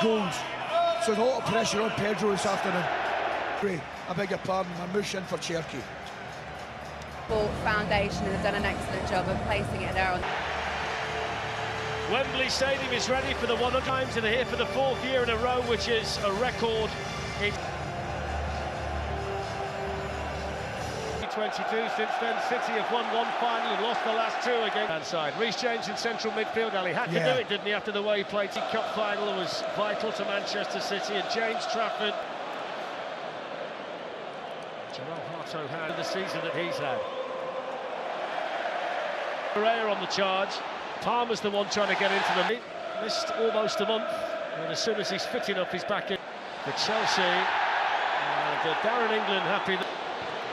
goals. So there's a lot of pressure on Pedro this afternoon. I beg your pardon, Marmoush in for Cherky. Foundation and have done an excellent job of placing it there. Wembley Stadium is ready for the 100 times and they're here for the 4th year in a row, which is a record. 22 since then. City have won one final and lost the last two again. Side. Reece James in central midfield. Ali had to do it, didn't he, after the way he played? The Cup final was vital to Manchester City, and James Trafford. Gerald Harto had the season that he's had. Mobare on the charge. Palmer's the one trying to get into the lead. Missed almost a month, and as soon as he's fit enough, he's back in for Chelsea. And Darren England happy.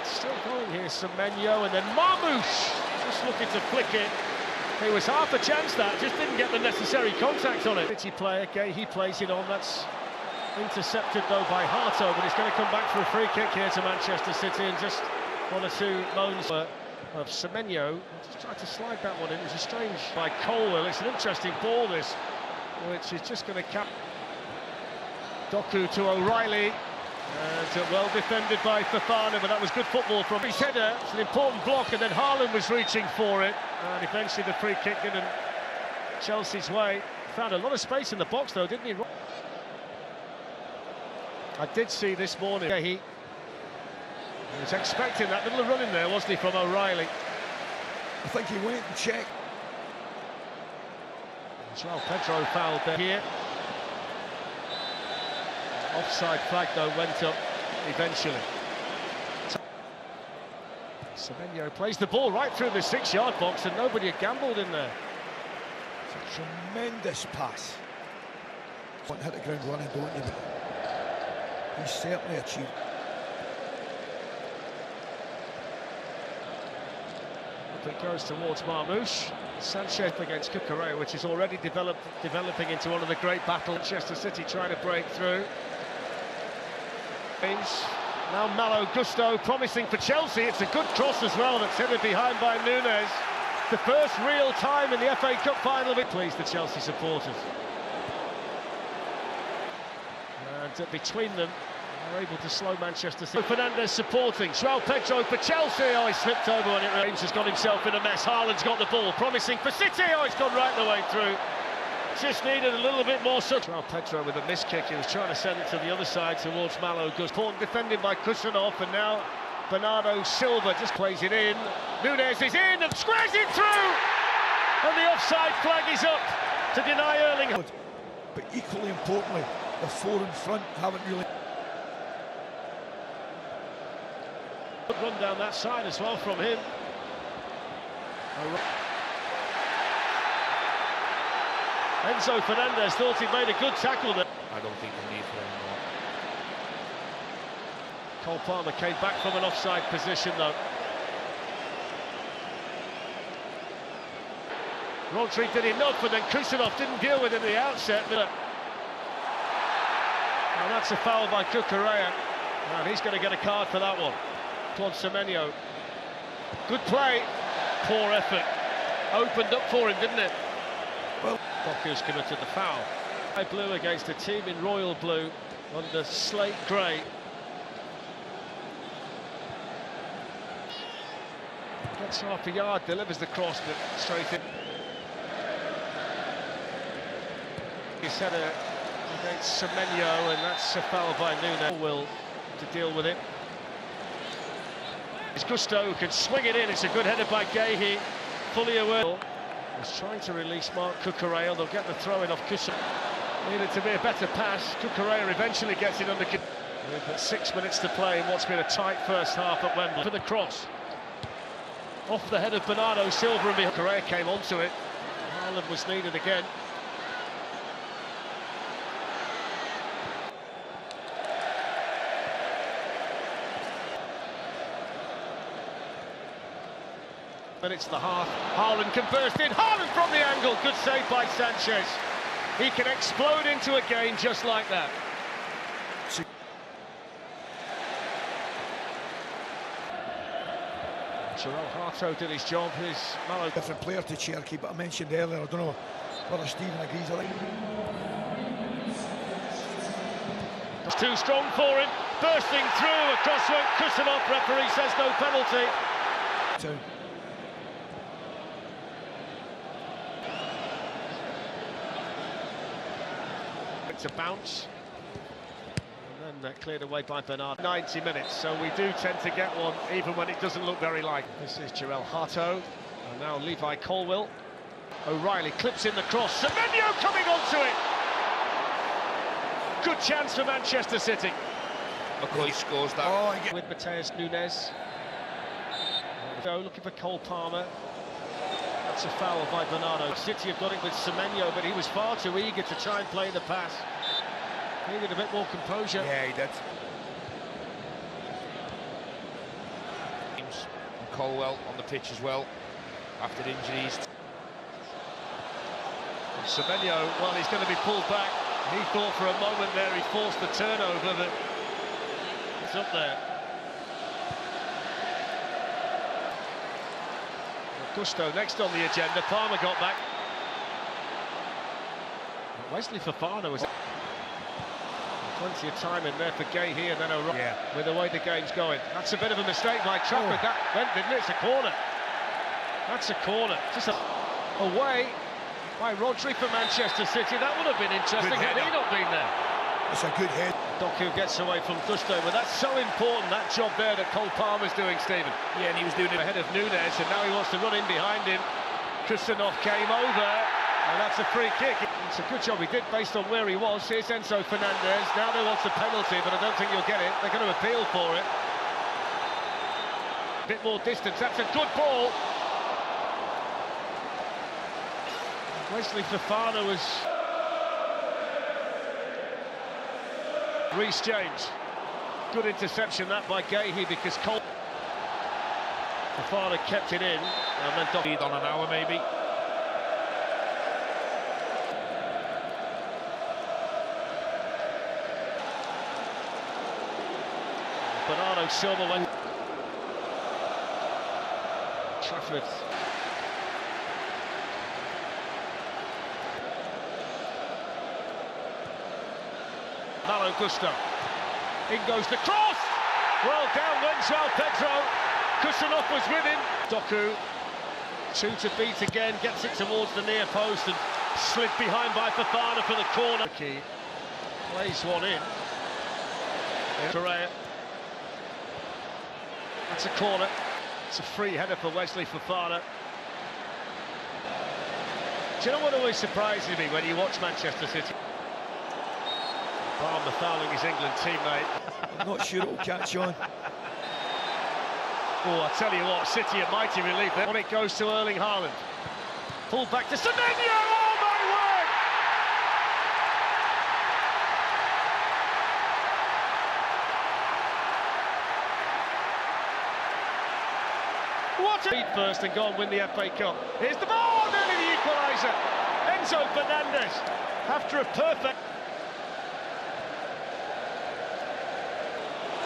Still going here, Semenyo, and then Marmoush just looking to flick it. It was half a chance that, just didn't get the necessary contact on it. City player, he plays it on, that's intercepted though by Harto, but he's going to come back for a free kick here to Manchester City, and just one or two moans of Semenyo. Just tried to slide that one in, it was a strange by Colwell. It's an interesting ball this, which is just going to cap Doku to O'Reilly. And well defended by Fofana, but that was good football from his header. It's an important block, and then Haaland was reaching for it, and eventually the free kick didn't Chelsea's way. Found a lot of space in the box though, didn't he? I did see this morning he was expecting that little run in there, wasn't he, from O'Reilly? I think he went and checked. João Pedro fouled there here. Offside flag though went up eventually. Semenyo plays the ball right through the 6-yard box, and nobody had gambled in there. It's a tremendous pass. Want to hit the ground running, don't you? But he's certainly achieved. It goes towards Marmoush. Sanchez against Cucurella, which is already developing into one of the great battles. Manchester City trying to break through. Now Malo Gusto promising for Chelsea. It's a good cross as well, that's headed behind by Nunes. The first real time in the FA Cup final. Please the Chelsea supporters. And between them, they're able to slow Manchester City. Fernandes supporting. João Pedro for Chelsea. Oh, he slipped over when it rains. James has got himself in a mess. Haaland's got the ball. Promising for City. Oh, it's gone right the way through. Just needed a little bit more. João Pedro with a missed kick. He was trying to send it to the other side towards Malo Gusto. Important defended by Kusanov, and now Bernardo Silva just plays it in. Nunes is in and squares it through. And the offside flag is up to deny Erling. But equally importantly, the four in front haven't really. Good run down that side as well from him. Enzo Fernandez thought he made a good tackle there. I don't think we need for anymore. Cole Palmer came back from an offside position though. Rodri did enough, and then Kusanov didn't deal with it at the outset. And that's a foul by Cucurella. And he's going to get a card for that one. Towards Semenyo. Good play. Poor effort. Opened up for him, didn't it? Well, Doku's committed the foul. High blue against a team in royal blue under slate grey. Gets half a yard, delivers the cross, but straight in. His header against Semenyo, and that's a foul by Nunes. Will to deal with it. It's Gusto who can swing it in. It's a good header by Gahey. Fully aware. Was trying to release Mark Cucurella. They'll get the throw in off Kusanov. Needed to be a better pass. Cucurella eventually gets it under. We've got 6 minutes to play in what's been a tight first half at Wembley. For the cross. Off the head of Bernardo Silva, and Cucurella came onto it. Haaland was needed again. Minutes to the half. Haaland can burst in. Haaland from the angle. Good save by Sanchez. He can explode into a game just like that. Gerald Harto did his job. His Malo. Different player to Cherky, but I mentioned earlier, I don't know whether Stephen agrees. I think too strong for him. Bursting through, across went Kusanov. Referee says no penalty. It's a bounce. And then cleared away by Bernard. 90 minutes, so we do tend to get one, even when it doesn't look very likely. This is Jarell Harto, and now Levi Colwill. O'Reilly clips in the cross. Semenyo coming onto it. Good chance for Manchester City. McCoy scores that. Oh, With Mateus Nunes. Looking for Cole Palmer. That's a foul by Bernardo. City have got it with Semenyo, but he was far too eager to try and play the pass. Needed a bit more composure. yeah, he did. Colwell on the pitch as well, after injuries. Semenyo, well, he's going to be pulled back. He thought for a moment there he forced the turnover, but it's up there. Gusto next on the agenda. Palmer got back. Wesley Fofana was plenty of time in there for Gay here, and then O'Reilly with the way the game's going. That's a bit of a mistake by Trafford. That went, didn't it? It's a corner. That's a corner. Just away by Rodri for Manchester City. That would have been interesting had he not been there. It's a good head. Doku gets away from Gusto, but that's so important, that job there that Cole Palmer's doing, Stephen. Yeah, and he was doing it Ahead of Nunes, and now he wants to run in behind him. Kusanov came over, and that's a free kick. It's a good job he did based on where he was. Here's Enzo Fernandez. Now they want a penalty, but I don't think you'll get it. They're going to appeal for it. A bit more distance. That's a good ball. Wesley Fofana was... Reece James. Good interception that by Gahey, because Cole... Fofana kept it in, and then Doku on an hour maybe. Bernardo Silva went. Trafford. Malo Gusto. In goes the cross. Well, down went João Pedro. Kusanov was with him. Doku, 2 to beat again, gets it towards the near post and slid behind by Fofana for the corner. He plays one in. Correa. That's a corner. It's a free header for Wesley Fofana. Do you know what always surprises me when you watch Manchester City? Palmer fouling his England teammate. I'm not sure it'll catch on. Oh, I tell you what, City are mighty relief there. When it goes to Erling Haaland. Pulled back to Semenyo. Oh, my word! What a... Lead first and go and win the FA Cup. Here's the ball, nearly the equaliser. Enzo Fernandez, after a perfect...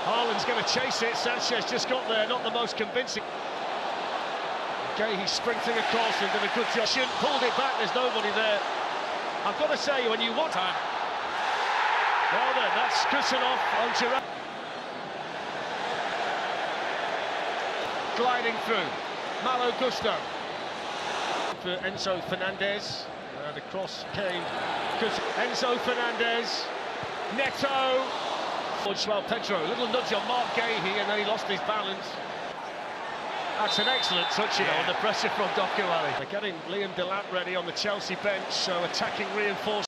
Haaland's going to chase it. Sanchez just got there, not the most convincing. Gahey sprinting across and did a good job. Pulled it back, there's nobody there. I've got to say, when you watch time. Well then, that's Kusanov on Girard. Gliding through. Malo Gusto. For Enzo Fernandez. And across came Enzo Fernandez. Neto. João Pedro, a little nudge on Mark Gahey, and then he lost his balance. That's an excellent touch, you know, on the pressure from Doku. They're getting Liam Delap ready on the Chelsea bench, so attacking reinforcement.